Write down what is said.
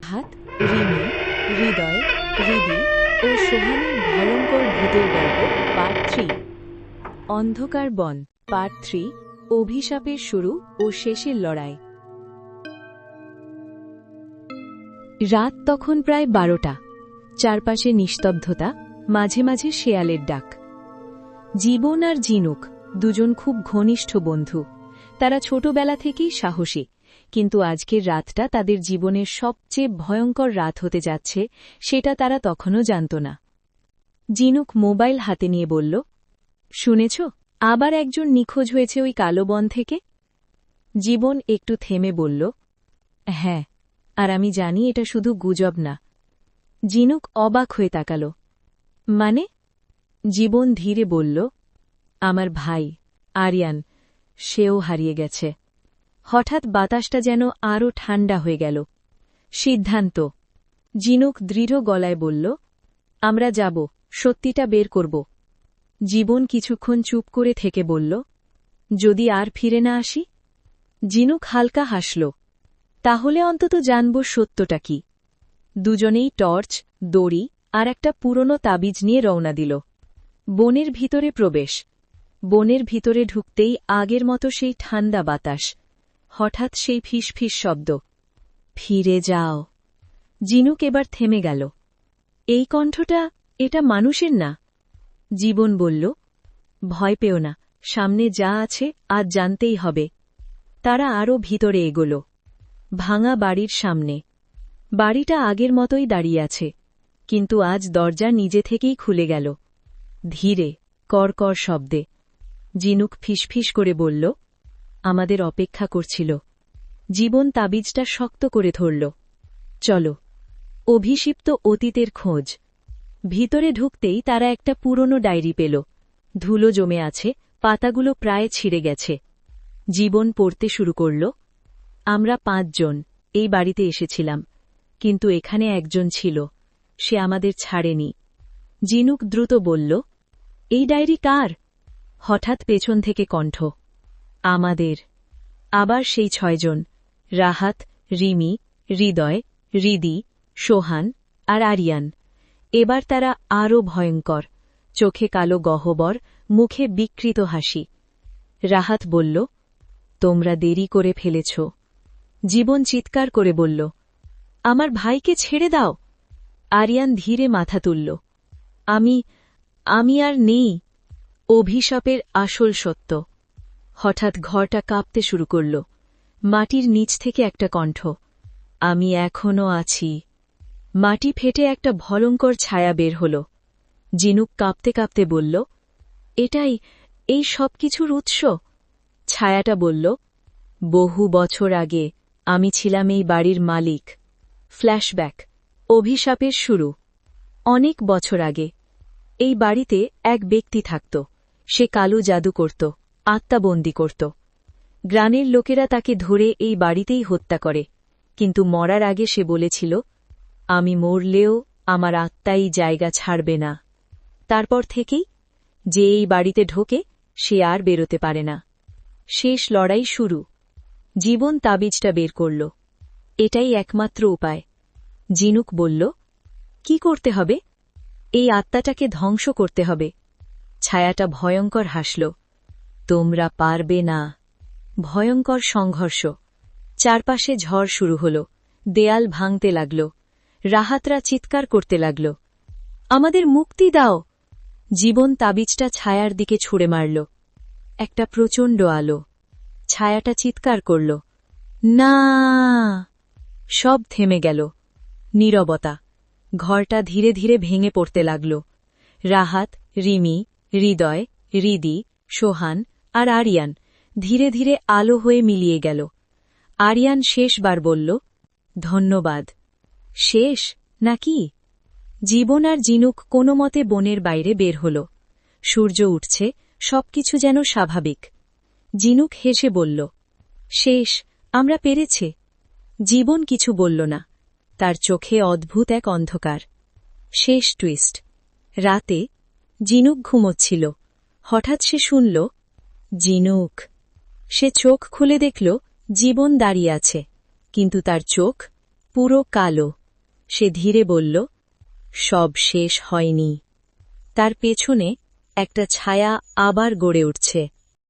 রাহাত, রিমি, হৃদয়, হৃদি ও সোহানের ভয়ঙ্কর ভূতের গল্প পার্ট 3। অন্ধকার বন পার্ট 3। অভিশাপের শুরু ও শেষের লড়াই। রাত তখন প্রায় 12টা। চারপাশে নিস্তব্ধতা, মাঝে মাঝে শেয়ালের ডাক। জীবন আর জিনুক দুজন খুব ঘনিষ্ঠ বন্ধু। তারা ছোটবেলা থেকেই সাহসী, কিন্তু আজকের রাতটা তাদের জীবনের সবচেয়ে ভয়ঙ্কর রাত হতে যাচ্ছে সেটা তারা তখনও জানত না। জিনুক মোবাইল হাতে নিয়ে বলল, শুনেছ, আবার একজন নিখোঁজ হয়েছে ওই কালো বন থেকে। জীবন একটু থেমে বলল, হ্যাঁ, আর আমি জানি এটা শুধু গুজব না। জিনুক অবাক হয়ে তাকাল। মানে? জীবন ধীরে বলল, আমার ভাই আরিয়ান, সেও হারিয়ে গেছে। হঠাৎ বাতাসটা যেন আরও ঠান্ডা হয়ে গেল। সিদ্ধান্ত। জিনুক দৃঢ় গলায় বলল, আমরা যাব, সত্যিটা বের করব। জীবন কিছুক্ষণ চুপ করে থেকে বলল, যদি আর ফিরে না আসি? জিনুক হালকা হাসল, তাহলে অন্তত জানব সত্যটা কি। দুজনেই টর্চ, দড়ি আর একটা পুরনো তাবিজ নিয়ে রওনা দিল। বনের ভিতরে প্রবেশ। বনের ভিতরে ঢুকতেই আগের মতো সেই ঠান্ডা বাতাস। হঠাৎ সেই ফিসফিস শব্দ, ফিরে যাও। জিনুক এবার থেমে গেল। এই কণ্ঠটা, এটা মানুষের না। জীবন বলল, ভয় পেও না, সামনে যা আছে আজ জানতেই হবে। তারা আরও ভিতরে এগোল। ভাঙা বাড়ির সামনে। বাড়িটা আগের মতোই দাঁড়িয়ে আছে, কিন্তু আজ দরজা নিজে থেকেই খুলে গেল। ধীরে, কড়কড় শব্দে। জিনুক ফিসফিস করে বলল, আমাদের অপেক্ষা করছিল। জীবন তাবিজটা শক্ত করে ধরল। চলো। অভিশিপ্ত অতীতের খোঁজ। ভিতরে ঢুকতেই তারা একটা পুরনো ডায়েরি পেল। ধুলো জমে আছে, পাতাগুলো প্রায় ছিঁড়ে গেছে। জীবন পড়তে শুরু করল, আমরা 5 জন এই বাড়িতে এসেছিলাম, কিন্তু এখানে একজন ছিল, সে আমাদের ছাড়েনি। জিনুক দ্রুত বলল, এই ডায়েরি কার? হঠাৎ পেছন থেকে কণ্ঠ, আমাদের। আবার সেই 6 জন, রাহাত, রিমি, হৃদয়, হৃদি, সোহান আর আরিয়ান। এবার তারা আরও ভয়ঙ্কর, চোখে কালো গহ্বর, মুখে বিকৃত হাসি। রাহাত বলল, তোমরা দেরি করে ফেলেছ। জীবন চিৎকার করে বলল, আমার ভাইকে ছেড়ে দাও। আরিয়ান ধীরে মাথা তুলল, আমি আর নেই। অভিশাপের আসল সত্য। হঠাৎ ঘরটা কাঁপতে শুরু করল। মাটির নিচ থেকে একটা কণ্ঠ, আমি এখনও আছি। মাটি ফেটে একটা ভয়ঙ্কর ছায়া বের হল। জিনুক কাঁপতে কাঁপতে বলল, এই সব কিছুর উৎস? ছায়াটা বলল, বহু বছর আগে আমি ছিলাম এই বাড়ির মালিক। ফ্ল্যাশব্যাক। অভিশাপের শুরু। অনেক বছর আগে এই বাড়িতে এক ব্যক্তি থাকত। সে কালো জাদু করত, আত্মাবন্দী করত। গ্রামের লোকেরা তাকে ধরে এই বাড়িতেই হত্যা করে, কিন্তু মরার আগে সে বলেছিল, আমি মরলেও আমার আত্মাই জায়গা ছাড়বে না। তারপর থেকেই যে এই বাড়িতে ঢোকে সে আর বেরোতে পারে না। শেষ লড়াই শুরু। জীবন তাবিজটা বের করল। এটাই একমাত্র উপায়। জিনুক বলল, কি করতে হবে? এই আত্মাটাকে ধ্বংস করতে হবে। ছায়াটা ভয়ঙ্কর হাসল, তোমরা পারবে না। ভয়ঙ্কর সংঘর্ষ। চারপাশে ঝড় শুরু হল, দেয়াল ভাঙতে লাগল। রাহাতরা চিৎকার করতে লাগল, আমাদের মুক্তি দাও। জীবন তাবিজটা ছায়ার দিকে ছুঁড়ে মারল। একটা প্রচণ্ড আলো। ছায়াটা চিৎকার করল, না। সব থেমে গেল। নীরবতা। ঘরটা ধীরে ধীরে ভেঙে পড়তে লাগল। রাহাত, রিমি, হৃদয়, হৃদি, সোহান আর আরিয়ান ধীরে ধীরে আলো হয়ে মিলিয়ে গেল। আরিয়ান শেষবার বলল, ধন্যবাদ। শেষ নাকি? জীবন আর জিনুক কোনো মতে বনের বাইরে বের হল। সূর্য উঠছে, সবকিছু যেন স্বাভাবিক। জিনুক হেসে বলল, শেষ, আমরা পেরেছি। জীবন কিছু বলল না, তার চোখে অদ্ভুত এক অন্ধকার। শেষ টুইস্ট। রাতে জিনুক ঘুমোচ্ছিল। হঠাৎ সে শুনল, জিনুক। সে চোখ খুলে দেখল জীবন দাঁড়িয়ে আছে, কিন্তু তার চোখ পুরো কালো। সে ধীরে বলল, সব শেষ হয়নি। তার পেছনে একটা ছায়া আবার গড়ে উঠছে।